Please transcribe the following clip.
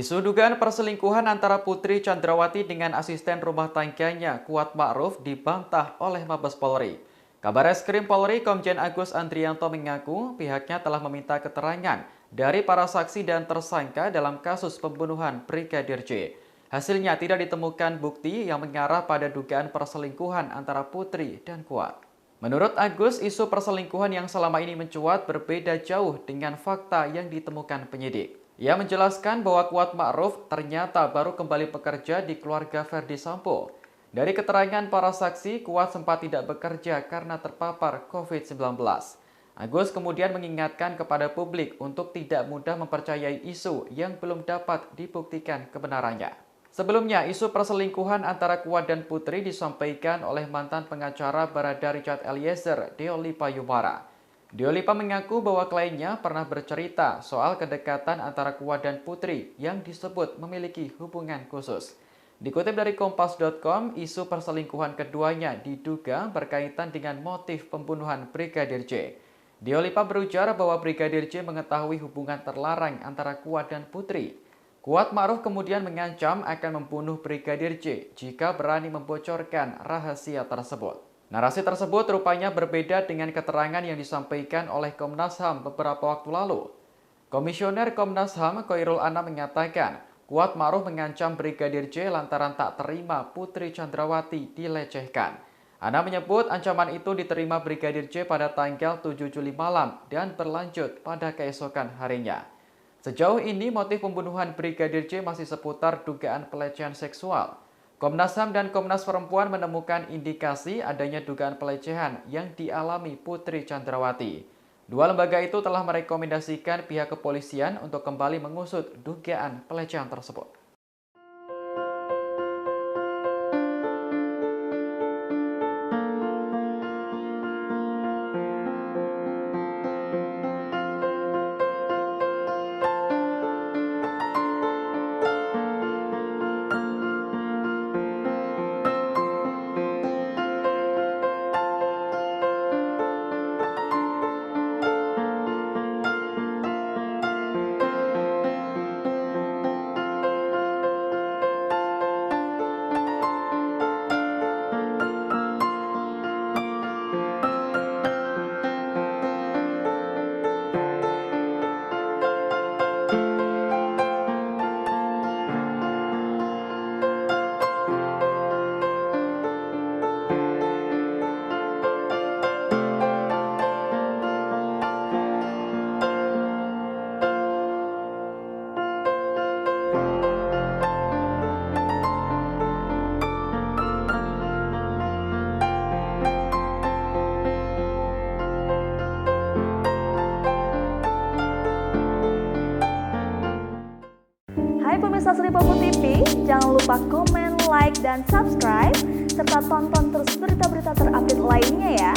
Isu dugaan perselingkuhan antara Putri Chandrawati dengan asisten rumah tangganya Kuat Ma'ruf dibantah oleh Mabes Polri. Kabar Reskrim Polri Komjen Agus Andrianto mengaku pihaknya telah meminta keterangan dari para saksi dan tersangka dalam kasus pembunuhan Brigadir J. Hasilnya tidak ditemukan bukti yang mengarah pada dugaan perselingkuhan antara Putri dan Kuat. Menurut Agus, isu perselingkuhan yang selama ini mencuat berbeda jauh dengan fakta yang ditemukan penyidik. Ia menjelaskan bahwa Kuat Ma'ruf ternyata baru kembali bekerja di keluarga Verdi Sambo. Dari keterangan para saksi, Kuat sempat tidak bekerja karena terpapar COVID-19. Agus kemudian mengingatkan kepada publik untuk tidak mudah mempercayai isu yang belum dapat dibuktikan kebenarannya. Sebelumnya, isu perselingkuhan antara Kuat dan Putri disampaikan oleh mantan pengacara Barada Richard Eliezer, Deolipa Yubara. Deolipa mengaku bahwa kliennya pernah bercerita soal kedekatan antara Kuat dan Putri yang disebut memiliki hubungan khusus. Dikutip dari Kompas.com, isu perselingkuhan keduanya diduga berkaitan dengan motif pembunuhan Brigadir J. Deolipa berujar bahwa Brigadir J mengetahui hubungan terlarang antara Kuat dan Putri. Kuat Ma'ruf kemudian mengancam akan membunuh Brigadir J jika berani membocorkan rahasia tersebut. Narasi tersebut rupanya berbeda dengan keterangan yang disampaikan oleh Komnas HAM beberapa waktu lalu. Komisioner Komnas HAM Khoirul Anam mengatakan, Kuat Ma'ruf mengancam Brigadir J lantaran tak terima Putri Chandrawati dilecehkan. Anam menyebut ancaman itu diterima Brigadir J pada tanggal 7 Juli malam dan berlanjut pada keesokan harinya. Sejauh ini motif pembunuhan Brigadir J masih seputar dugaan pelecehan seksual. Komnas HAM dan Komnas Perempuan menemukan indikasi adanya dugaan pelecehan yang dialami Putri Chandrawati. Dua lembaga itu telah merekomendasikan pihak kepolisian untuk kembali mengusut dugaan pelecehan tersebut. Hai pemirsa Sri Popo TV, jangan lupa komen, like, dan subscribe, serta tonton terus berita-berita terupdate lainnya ya.